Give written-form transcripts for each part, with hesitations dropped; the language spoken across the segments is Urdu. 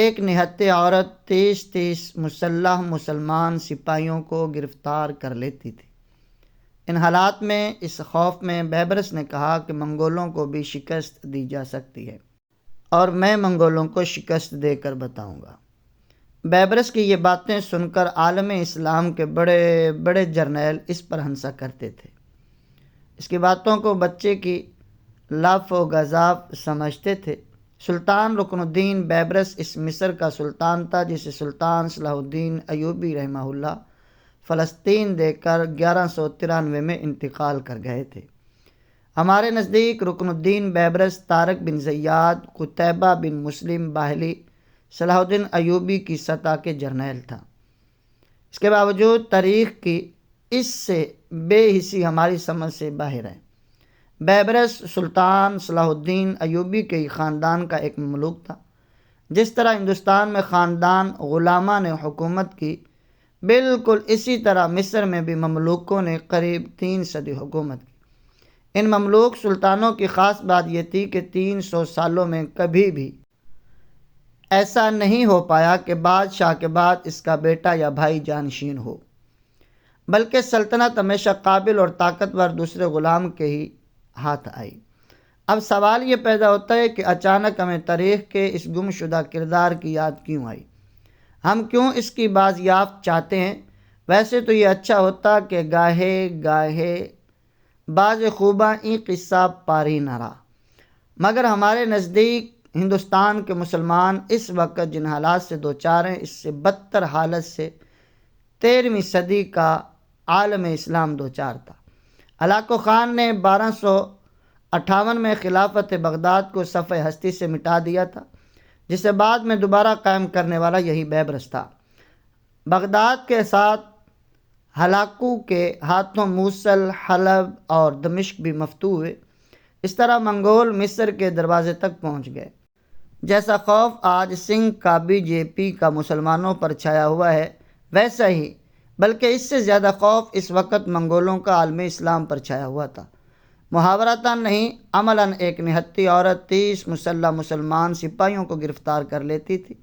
ایک نہتے عورت 30 مسلح مسلمان سپاہیوں کو گرفتار کر لیتی تھی۔ ان حالات میں، اس خوف میں، بیبرس نے کہا کہ منگولوں کو بھی شکست دی جا سکتی ہے، اور میں منگولوں کو شکست دے کر بتاؤں گا۔ بیبرس کی یہ باتیں سن کر عالم اسلام کے بڑے بڑے جرنیل اس پر ہنسا کرتے تھے، اس کی باتوں کو بچے کی لاف و گزاف سمجھتے تھے۔ سلطان رکن الدین بیبرس اس مصر کا سلطان تھا جسے سلطان صلاح الدین ایوبی رحمہ اللہ فلسطین دے کر 1193 میں انتقال کر گئے تھے۔ ہمارے نزدیک رکن الدین بیبرس طارق بن زیاد، قتیبہ بن مسلم باہلی، صلاح الدین ایوبی کی سطح کے جرنیل تھا۔ اس کے باوجود تاریخ کی اس سے بے حسی ہماری سمجھ سے باہر ہے۔ بیبرس سلطان صلاح الدین ایوبی کے خاندان کا ایک مملوک تھا۔ جس طرح ہندوستان میں خاندان غلامہ نے حکومت کی، بالکل اسی طرح مصر میں بھی مملوکوں نے قریب 3 صدی حکومت کی۔ ان مملوک سلطانوں کی خاص بات یہ تھی کہ 300 سالوں میں کبھی بھی ایسا نہیں ہو پایا کہ بادشاہ کے بعد اس کا بیٹا یا بھائی جانشین ہو، بلکہ سلطنت ہمیشہ قابل اور طاقتور دوسرے غلام کے ہی ہاتھ آئی۔ اب سوال یہ پیدا ہوتا ہے کہ اچانک ہمیں تاریخ کے اس گمشدہ کردار کی یاد کیوں آئی؟ ہم کیوں اس کی بازیافت چاہتے ہیں؟ ویسے تو یہ اچھا ہوتا کہ گاہے گاہے باز خوباں ای قصہ پاری نہ رہا، مگر ہمارے نزدیک ہندوستان کے مسلمان اس وقت جن حالات سے دوچار ہیں، اس سے بدتر حالت سے 13ویں صدی کا عالم اسلام دوچار تھا۔ ہلاکو خان نے 1258 میں خلافت بغداد کو صفحہ ہستی سے مٹا دیا تھا، جسے بعد میں دوبارہ قائم کرنے والا یہی بیبرس تھا۔ بغداد کے ساتھ ہلاکو کے ہاتھوں موصل، حلب اور دمشق بھی مفتوح ہوئے۔ اس طرح منگول مصر کے دروازے تک پہنچ گئے۔ جیسا خوف آج سنگھ کا BJP کا مسلمانوں پر چھایا ہوا ہے، ویسا ہی بلکہ اس سے زیادہ خوف اس وقت منگولوں کا عالم اسلام پر چھایا ہوا تھا۔ محاورتاً نہیں، عملاً ایک نہتی عورت 30 مسلح مسلمان سپاہیوں کو گرفتار کر لیتی تھی۔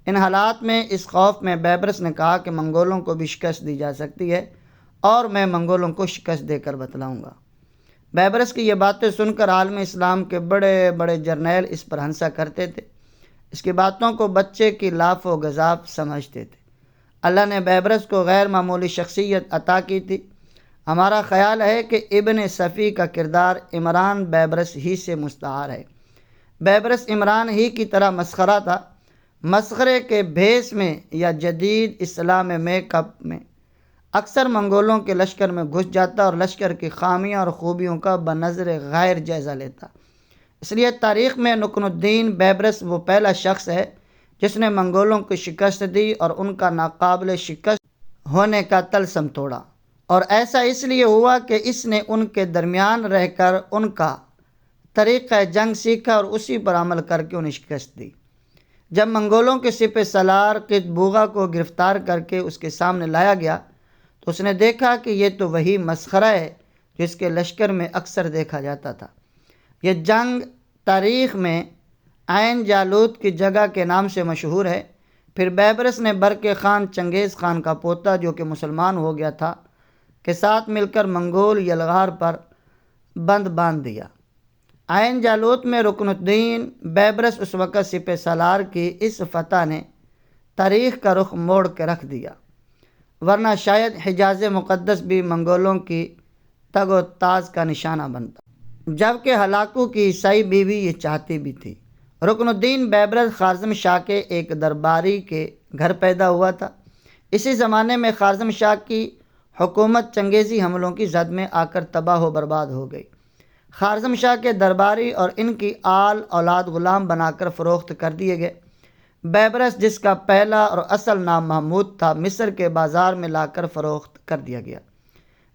ان حالات میں، اس خوف میں، بیبرس نے کہا کہ منگولوں کو بھی شکست دی جا سکتی ہے، اور میں منگولوں کو شکست دے کر بتلاؤں گا۔ بیبرس کی یہ باتیں سن کر عالم اسلام کے بڑے بڑے جرنیل اس پر ہنسا کرتے تھے، اس کی باتوں کو بچے کی لاف و گزاف سمجھتے تھے۔ اللہ نے بیبرس کو غیر معمولی شخصیت عطا کی تھی۔ ہمارا خیال ہے کہ ابن صفی کا کردار عمران بیبرس ہی سے مستعار ہے۔ بیبرس عمران ہی کی طرح مسخرہ تھا۔ مسخرے کے بھیس میں یا جدید اسلام میک اپ میں اکثر منگولوں کے لشکر میں گھس جاتا اور لشکر کی خامیاں اور خوبیوں کا بنظر غیر جائزہ لیتا۔ اس لیے تاریخ میں رکن الدین بیبرس وہ پہلا شخص ہے جس نے منگولوں کو شکست دی اور ان کا ناقابل شکست ہونے کا طلسم توڑا، اور ایسا اس لیے ہوا کہ اس نے ان کے درمیان رہ کر ان کا طریقہ جنگ سیکھا اور اسی پر عمل کر کے انہیں شکست دی۔ جب منگولوں کے سپہ سالار قطبوغا کو گرفتار کر کے اس کے سامنے لایا گیا تو اس نے دیکھا کہ یہ تو وہی مسخرہ ہے جو اس کے لشکر میں اکثر دیکھا جاتا تھا۔ یہ جنگ تاریخ میں عین جالوت کی جگہ کے نام سے مشہور ہے۔ پھر بیبرس نے برق خان چنگیز خان کا پوتا جو کہ مسلمان ہو گیا تھا کے ساتھ مل کر منگول یلغار پر بند باندھ دیا۔ عین جالوت میں رکن الدین بیبرس اس وقت سپہ سالار کی اس فتح نے تاریخ کا رخ موڑ کے رکھ دیا، ورنہ شاید حجاز مقدس بھی منگولوں کی تگ و تاز کا نشانہ بنتا، جبکہ ہلاکو کی عیسائی بیوی یہ چاہتی بھی تھی۔ رکن الدین بیبرس خارزم شاہ کے ایک درباری کے گھر پیدا ہوا تھا۔ اسی زمانے میں خارزم شاہ کی حکومت چنگیزی حملوں کی زد میں آ کر تباہ و برباد ہو گئی۔ خارزم شاہ کے درباری اور ان کی آل اولاد غلام بنا کر فروخت کر دیے گئے۔ بیبرس، جس کا پہلا اور اصل نام محمود تھا، مصر کے بازار میں لا کر فروخت کر دیا گیا،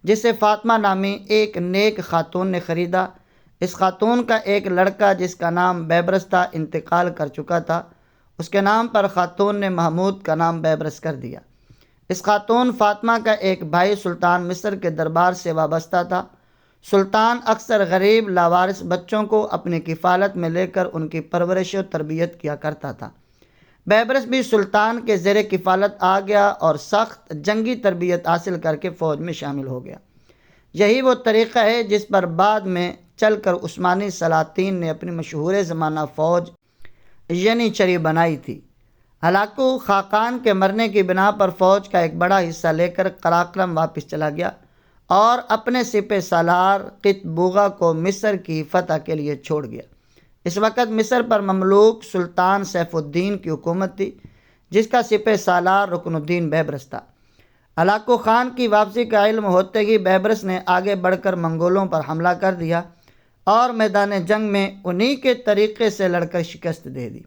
جسے فاطمہ نامی ایک نیک خاتون نے خریدا۔ اس خاتون کا ایک لڑکا جس کا نام بیبرس تھا انتقال کر چکا تھا، اس کے نام پر خاتون نے محمود کا نام بیبرس کر دیا۔ اس خاتون فاطمہ کا ایک بھائی سلطان مصر کے دربار سے وابستہ تھا۔ سلطان اکثر غریب لاوارث بچوں کو اپنی کفالت میں لے کر ان کی پرورش و تربیت کیا کرتا تھا۔ بیبرس بھی سلطان کے زیر کفالت آ گیا اور سخت جنگی تربیت حاصل کر کے فوج میں شامل ہو گیا۔ یہی وہ طریقہ ہے جس پر بعد میں چل کر عثمانی سلاطین نے اپنی مشہور زمانہ فوج ینیچری بنائی تھی۔ ہلاکو خاقان کے مرنے کی بنا پر فوج کا ایک بڑا حصہ لے کر قراقرم واپس چلا گیا اور اپنے سپہ سالار قطبوغا کو مصر کی فتح کے لیے چھوڑ گیا۔ اس وقت مصر پر مملوک سلطان سیف الدین کی حکومت تھی، جس کا سپہ سالار رکن الدین بیبرس تھا۔ ہلاکو خان کی واپسی کا علم ہوتے ہی بیبرس نے آگے بڑھ کر منگولوں پر حملہ کر دیا اور میدان جنگ میں انہی کے طریقے سے لڑ کر شکست دے دی۔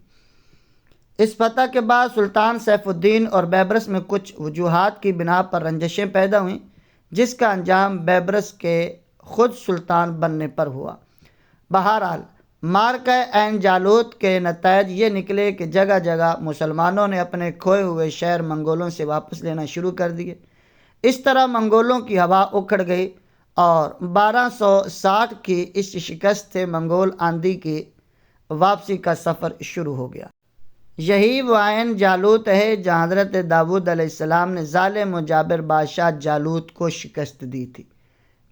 اس فتح کے بعد سلطان سیف الدین اور بیبرس میں کچھ وجوہات کی بنا پر رنجشیں پیدا ہوئیں، جس کا انجام بیبرس کے خود سلطان بننے پر ہوا۔ بہرحال مارکہ عین جالوت کے نتائج یہ نکلے کہ جگہ جگہ مسلمانوں نے اپنے کھوئے ہوئے شہر منگولوں سے واپس لینا شروع کر دیے۔ اس طرح منگولوں کی ہوا اکھڑ گئی اور 1260 کی اس شکست سے منگول آندھی کی واپسی کا سفر شروع ہو گیا۔ یہی وہ عین جالوت ہے جہاں حضرت داؤد علیہ السلام نے ظالم و جابر بادشاہ جالوت کو شکست دی تھی۔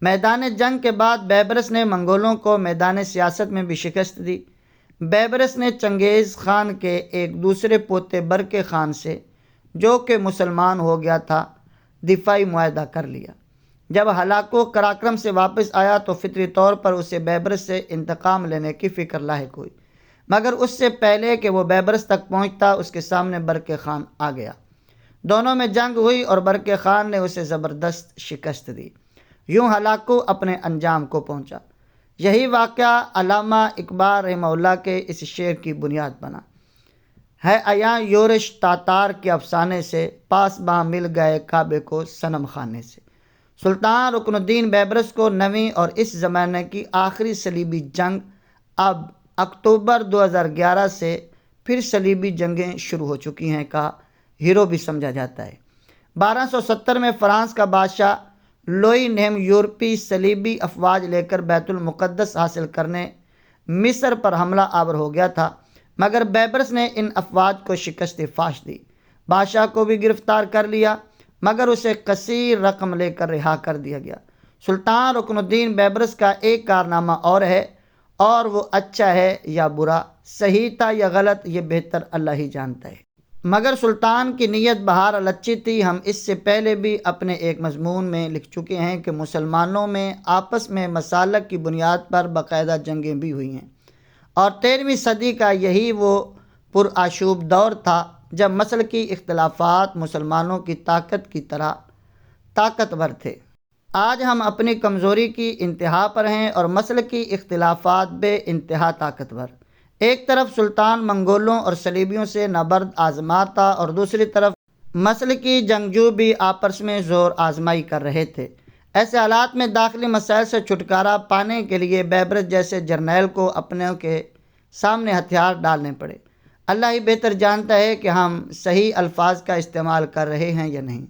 میدان جنگ کے بعد بیبرس نے منگولوں کو میدان سیاست میں بھی شکست دی۔ بیبرس نے چنگیز خان کے ایک دوسرے پوتے برقے خان سے، جو کہ مسلمان ہو گیا تھا، دفاعی معاہدہ کر لیا۔ جب ہلاکو قراقرم سے واپس آیا تو فطری طور پر اسے بیبرس سے انتقام لینے کی فکر لاحق ہوئی، مگر اس سے پہلے کہ وہ بیبرس تک پہنچتا اس کے سامنے برقے خان آ گیا۔ دونوں میں جنگ ہوئی اور برقے خان نے اسے زبردست شکست دی۔ یوں ہلاکو اپنے انجام کو پہنچا۔ یہی واقعہ علامہ اقبال رحمہ اللہ کے اس شعر کی بنیاد بنا ہے: عیاں یورش تاتار کے افسانے سے، پاس باں مل گئے کعبے کو صنم خانے سے۔ سلطان رکن الدین بیبرس کو نویں اور اس زمانے کی آخری صلیبی جنگ اب اکتوبر 2011 سے پھر صلیبی جنگیں شروع ہو چکی ہیں کا ہیرو بھی سمجھا جاتا ہے۔ 1270 میں فرانس کا بادشاہ لوئی نیم یورپی صلیبی افواج لے کر بیت المقدس حاصل کرنے مصر پر حملہ آور ہو گیا تھا، مگر بیبرس نے ان افواج کو شکست فاش دی۔ بادشاہ کو بھی گرفتار کر لیا، مگر اسے کثیر رقم لے کر رہا کر دیا گیا۔ سلطان رکن الدین بیبرس کا ایک کارنامہ اور ہے، اور وہ اچھا ہے یا برا، صحیح تھا یا غلط، یہ بہتر اللہ ہی جانتا ہے۔ مگر سلطان کی نیت بہرحال اچھی تھی۔ ہم اس سے پہلے بھی اپنے ایک مضمون میں لکھ چکے ہیں کہ مسلمانوں میں آپس میں مسالک کی بنیاد پر باقاعدہ جنگیں بھی ہوئی ہیں، اور 13ویں صدی کا یہی وہ پرآشوب دور تھا جب مسلکی اختلافات مسلمانوں کی طاقت کی طرح طاقتور تھے۔ آج ہم اپنی کمزوری کی انتہا پر ہیں اور مسلکی اختلافات بے انتہا طاقتور۔ ایک طرف سلطان منگولوں اور صلیبیوں سے نبرد آزماتا اور دوسری طرف مسلکی جنگجو بھی آپس میں زور آزمائی کر رہے تھے۔ ایسے حالات میں داخلی مسائل سے چھٹکارا پانے کے لیے بیبرس جیسے جرنیل کو اپنے کے سامنے ہتھیار ڈالنے پڑے۔ اللہ ہی بہتر جانتا ہے کہ ہم صحیح الفاظ کا استعمال کر رہے ہیں یا نہیں۔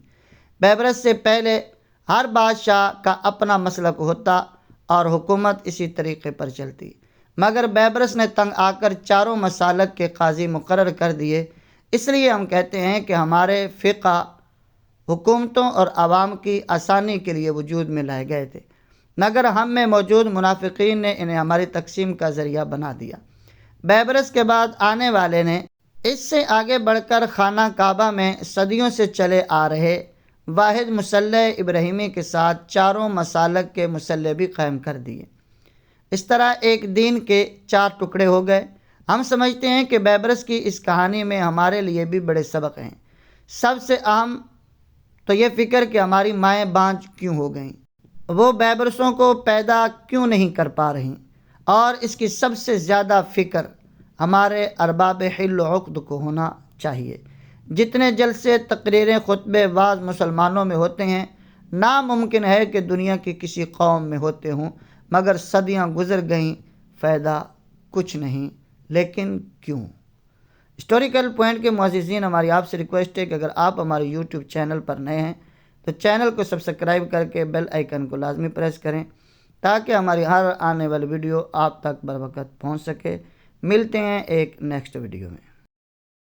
بیبرس سے پہلے ہر بادشاہ کا اپنا مسلک ہوتا اور حکومت اسی طریقے پر چلتی، مگر بیبرس نے تنگ آ کر چاروں مسالک کے قاضی مقرر کر دیے۔ اس لیے ہم کہتے ہیں کہ ہمارے فقہ حکومتوں اور عوام کی آسانی کے لیے وجود میں لائے گئے تھے، مگر ہم میں موجود منافقین نے انہیں ہماری تقسیم کا ذریعہ بنا دیا۔ بیبرس کے بعد آنے والے نے اس سے آگے بڑھ کر خانہ کعبہ میں صدیوں سے چلے آ رہے واحد مسلح ابراہیمی کے ساتھ چاروں مسالک کے مسلح بھی قائم کر دیے۔ اس طرح ایک دین کے 4 ٹکڑے ہو گئے۔ ہم سمجھتے ہیں کہ بیبرس کی اس کہانی میں ہمارے لیے بھی بڑے سبق ہیں۔ سب سے اہم تو یہ فکر کہ ہماری مائیں بانجھ کیوں ہو گئیں، وہ بیبرسوں کو پیدا کیوں نہیں کر پا رہی، اور اس کی سب سے زیادہ فکر ہمارے ارباب حل و عقد کو ہونا چاہیے۔ جتنے جلسے، تقریریں، خطبے، وعظ مسلمانوں میں ہوتے ہیں، ناممکن ہے کہ دنیا کی کسی قوم میں ہوتے ہوں، مگر صدیاں گزر گئیں، فائدہ کچھ نہیں۔ لیکن کیوں؟ ہسٹوریکل پوائنٹ کے معززین، ہماری آپ سے ریکویسٹ ہے کہ اگر آپ ہمارے یوٹیوب چینل پر نئے ہیں تو چینل کو سبسکرائب کر کے بیل آئیکن کو لازمی پریس کریں تاکہ ہماری ہر آنے والی ویڈیو آپ تک بر وقت پہنچ سکے۔ ملتے ہیں ایک نیکسٹ ویڈیو میں۔